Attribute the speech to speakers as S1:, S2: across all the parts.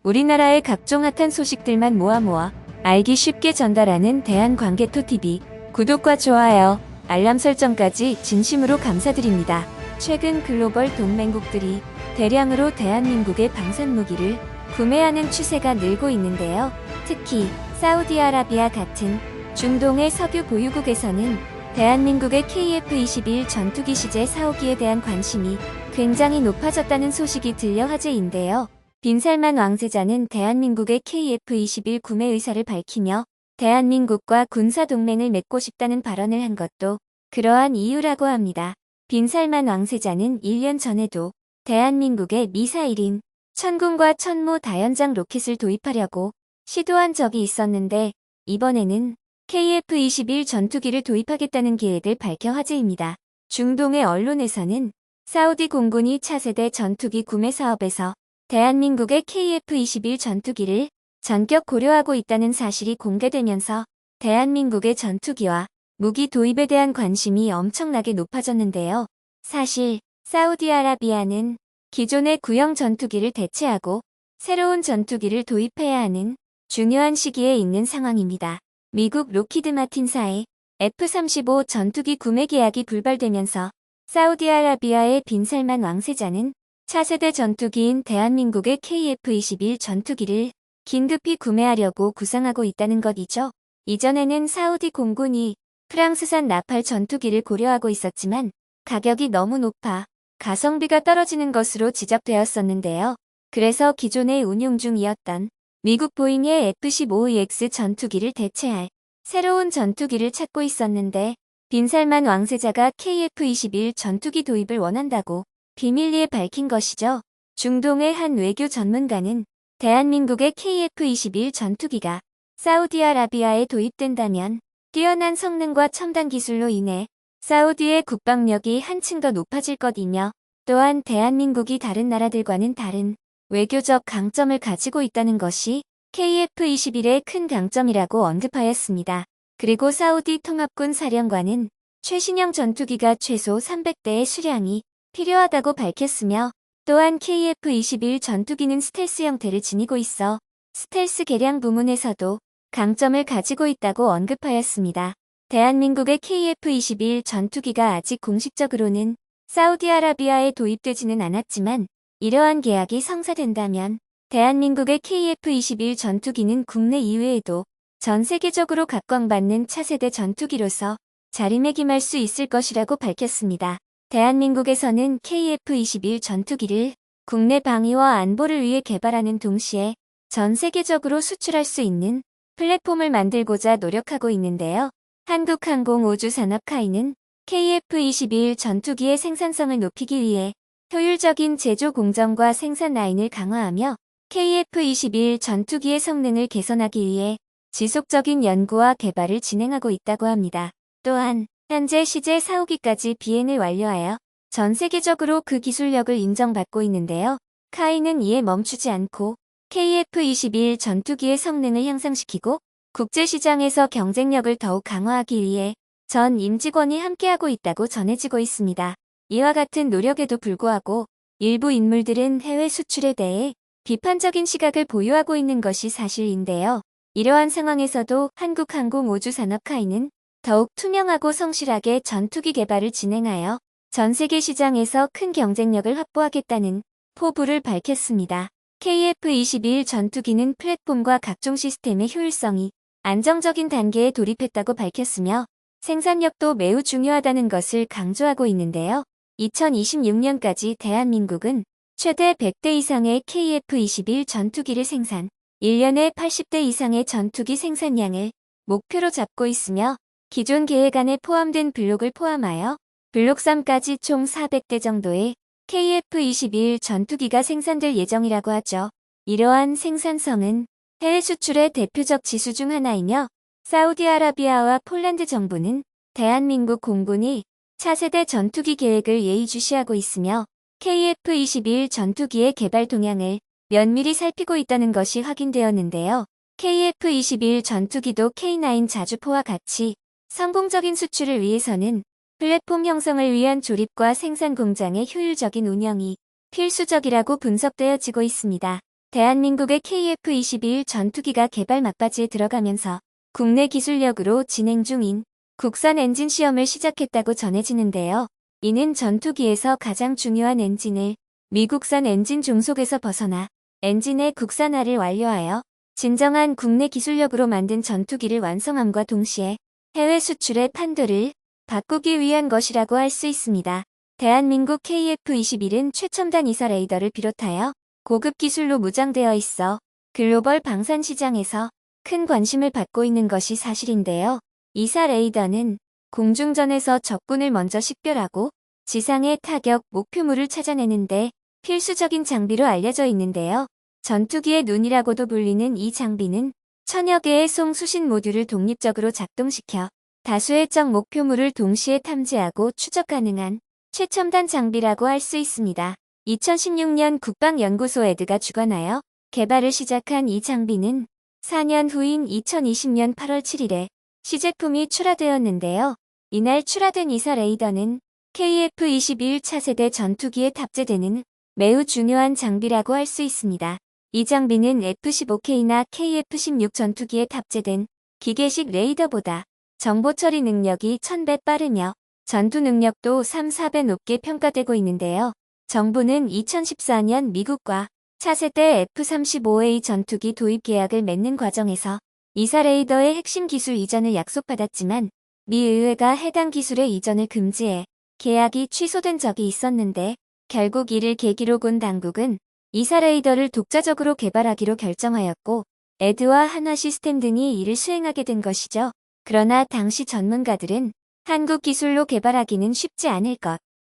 S1: 우리나라의 각종 핫한 소식들만 모아 알기 쉽게 전달하는 대한광개토TV. 구독과 좋아요, 알람 설정까지 진심으로 감사드립니다. 최근 글로벌 동맹국들이 대량으로 대한민국의 방산무기를 구매하는 추세가 늘고 있는데요. 특히 사우디아라비아 같은 중동의 석유 보유국에서는 대한민국의 KF-21 전투기 시제 사오기에 대한 관심이 굉장히 높아졌다는 소식이 들려 화제인데요. 빈살만 왕세자는 대한민국의 KF-21 구매 의사를 밝히며 대한민국과 군사동맹을 맺고 싶다는 발언을 한 것도 그러한 이유라고 합니다. 빈살만 왕세자는 1년 전에도 대한민국의 미사일인 천군과 천무 다연장 로켓을 도입하려고 시도한 적이 있었는데 이번에는 KF-21 전투기를 도입하겠다는 계획을 밝혀 화제입니다. 중동의 언론에서는 사우디 공군이 차세대 전투기 구매 사업에서 대한민국의 KF-21 전투기를 전격 고려하고 있다는 사실이 공개되면서 대한민국의 전투기와 무기 도입에 대한 관심이 엄청나게 높아졌는데요. 사실 사우디아라비아는 기존의 구형 전투기를 대체하고 새로운 전투기를 도입해야 하는 중요한 시기에 있는 상황입니다. 미국 로키드 마틴사의 F-35 전투기 구매 계약이 불발되면서 사우디아라비아의 빈살만 왕세자는 차세대 전투기인 대한민국의 KF-21 전투기를 긴급히 구매하려고 구상하고 있다는 것이죠. 이전에는 사우디 공군이 프랑스산 라팔 전투기를 고려하고 있었지만 가격이 너무 높아 가성비가 떨어지는 것으로 지적되었었는데요. 그래서 기존에 운용 중이었던 미국 보잉의 F-15EX 전투기를 대체할 새로운 전투기를 찾고 있었는데 빈살만 왕세자가 KF-21 전투기 도입을 원한다고 비밀리에 밝힌 것이죠. 중동의 한 외교 전문가는 대한민국의 KF-21 전투기가 사우디아라비아에 도입된다면 뛰어난 성능과 첨단 기술로 인해 사우디의 국방력이 한층 더 높아질 것이며 또한 대한민국이 다른 나라들과는 다른 외교적 강점을 가지고 있다는 것이 KF-21의 큰 강점이라고 언급하였습니다. 그리고 사우디 통합군 사령관은 최신형 전투기가 최소 300대의 수량이 필요하다고 밝혔으며 또한 KF-21 전투기는 스텔스 형태를 지니고 있어 스텔스 개량 부문에서도 강점을 가지고 있다고 언급하였습니다. 대한민국의 KF-21 전투기가 아직 공식적으로는 사우디아라비아에 도입되지는 않았지만 이러한 계약이 성사된다면 대한민국의 KF-21 전투기는 국내 이외에도 전 세계적으로 각광받는 차세대 전투기로서 자리매김할 수 있을 것이라고 밝혔습니다. 대한민국에서는 KF-21 전투기를 국내 방위와 안보를 위해 개발하는 동시에 전 세계적으로 수출할 수 있는 플랫폼을 만들고자 노력하고 있는데요. 한국항공우주산업카이는 KF-21 전투기의 생산성을 높이기 위해 효율적인 제조 공정과 생산 라인을 강화하며 KF-21 전투기의 성능을 개선하기 위해 지속적인 연구와 개발을 진행하고 있다고 합니다. 또한 현재 시제 사오기까지 비행을 완료하여 전 세계적으로 그 기술력을 인정받고 있는데요. 카이는 이에 멈추지 않고 KF-21 전투기의 성능을 향상시키고 국제시장에서 경쟁력을 더욱 강화하기 위해 전 임직원이 함께하고 있다고 전해지고 있습니다. 이와 같은 노력에도 불구하고 일부 인물들은 해외 수출에 대해 비판적인 시각을 보유하고 있는 것이 사실인데요. 이러한 상황에서도 한국항공우주산업카이는 더욱 투명하고 성실하게 전투기 개발을 진행하여 전 세계 시장에서 큰 경쟁력을 확보하겠다는 포부를 밝혔습니다. KF-21 전투기는 플랫폼과 각종 시스템의 효율성이 안정적인 단계에 돌입했다고 밝혔으며 생산력도 매우 중요하다는 것을 강조하고 있는데요. 2026년까지 대한민국은 최대 100대 이상의 KF-21 전투기를 생산, 1년에 80대 이상의 전투기 생산량을 목표로 잡고 있으며 기존 계획 안에 포함된 블록을 포함하여 블록 3까지 총 400대 정도의 KF-21 전투기가 생산될 예정이라고 하죠. 이러한 생산성은 해외 수출의 대표적 지수 중 하나이며 사우디아라비아와 폴란드 정부는 대한민국 공군이 차세대 전투기 계획을 예의주시하고 있으며 KF-21 전투기의 개발 동향을 면밀히 살피고 있다는 것이 확인되었는데요. KF-21 전투기도 K9 자주포와 같이 성공적인 수출을 위해서는 플랫폼 형성을 위한 조립과 생산 공장의 효율적인 운영이 필수적이라고 분석되어지고 있습니다. 대한민국의 KF-21 전투기가 개발 막바지에 들어가면서 국내 기술력으로 진행 중인 국산 엔진 시험을 시작했다고 전해지는데요. 이는 전투기에서 가장 중요한 엔진을 미국산 엔진 종속에서 벗어나 엔진의 국산화를 완료하여 진정한 국내 기술력으로 만든 전투기를 완성함과 동시에 해외 수출의 판도를 바꾸기 위한 것이라고 할 수 있습니다. 대한민국 KF-21은 최첨단 이사 레이더를 비롯하여 고급 기술로 무장되어 있어 글로벌 방산 시장에서 큰 관심을 받고 있는 것이 사실인데요. 이사 레이더는 공중전에서 적군을 먼저 식별하고 지상의 타격 목표물을 찾아내는데 필수적인 장비로 알려져 있는데요. 전투기의 눈이라고도 불리는 이 장비는 천여 개의 송 수신 모듈을 독립적으로 작동시켜 다수의 적 목표물을 동시에 탐지하고 추적 가능한 최첨단 장비라고 할 수 있습니다. 2016년 국방연구소 에드가 주관하여 개발을 시작한 이 장비는 4년 후인 2020년 8월 7일에 시제품이 출하되었는데요. 이날 출하된 이사 레이더는 KF-21 차세대 전투기에 탑재되는 매우 중요한 장비라고 할 수 있습니다. 이 장비는 F-15K나 KF-16 전투기에 탑재된 기계식 레이더보다 정보 처리 능력이 1000배 빠르며 전투 능력도 3-4배 높게 평가되고 있는데요. 정부는 2014년 미국과 차세대 F-35A 전투기 도입 계약을 맺는 과정에서 이사 레이더의 핵심 기술 이전을 약속받았지만 미 의회가 해당 기술의 이전을 금지해 계약이 취소된 적이 있었는데 결국 이를 계기로 군 당국은 이사 레이더를 독자적으로 개발하기로 결정하였고 에드와 한화 시스템 등이 이를 수행하게 된 것이죠. 그러나 당시 전문가들은 한국 기술로 개발하기는 쉽지 않을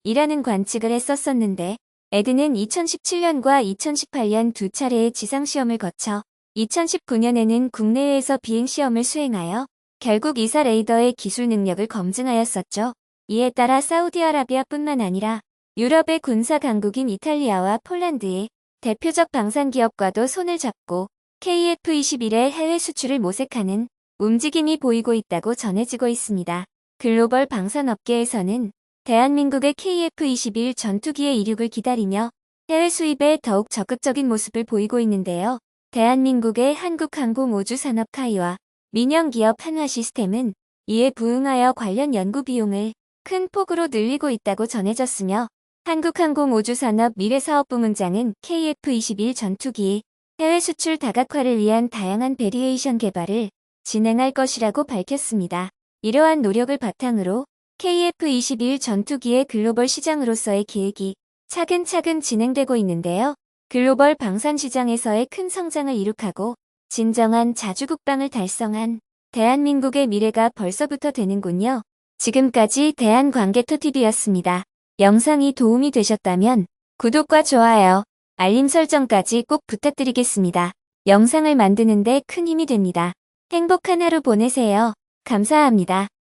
S1: 것이라는 관측을 했었었는데 에드는 2017년과 2018년 두 차례의 지상시험을 거쳐 2019년에는 국내외에서 비행시험을 수행하여 결국 이사 레이더의 기술 능력을 검증하였었죠. 이에 따라 사우디아라비아뿐만 아니라 유럽의 군사 강국인 이탈리아와 폴란드의 대표적 방산 기업과도 손을 잡고 KF-21의 해외 수출을 모색하는 움직임이 보이고 있다고 전해지고 있습니다. 글로벌 방산업계에서는 대한민국의 KF-21 전투기의 이륙을 기다리며 해외 수입에 더욱 적극적인 모습을 보이고 있는데요. 대한민국의 한국항공우주산업 카이와 민영기업 한화시스템은 이에 부응하여 관련 연구 비용을 큰 폭으로 늘리고 있다고 전해졌으며 한국항공우주산업 미래사업부문장은 KF-21 전투기 해외 수출 다각화를 위한 다양한 베리에이션 개발을 진행할 것이라고 밝혔습니다. 이러한 노력을 바탕으로 KF-21 전투기의 글로벌 시장으로서의 계획이 차근차근 진행되고 있는데요. 글로벌 방산 시장에서의 큰 성장을 이룩하고 진정한 자주국방을 달성한 대한민국의 미래가 벌써부터 되는군요. 지금까지 대한관계토TV였습니다. 영상이 도움이 되셨다면 구독과 좋아요, 알림 설정까지 꼭 부탁드리겠습니다. 영상을 만드는데 큰 힘이 됩니다. 행복한 하루 보내세요. 감사합니다.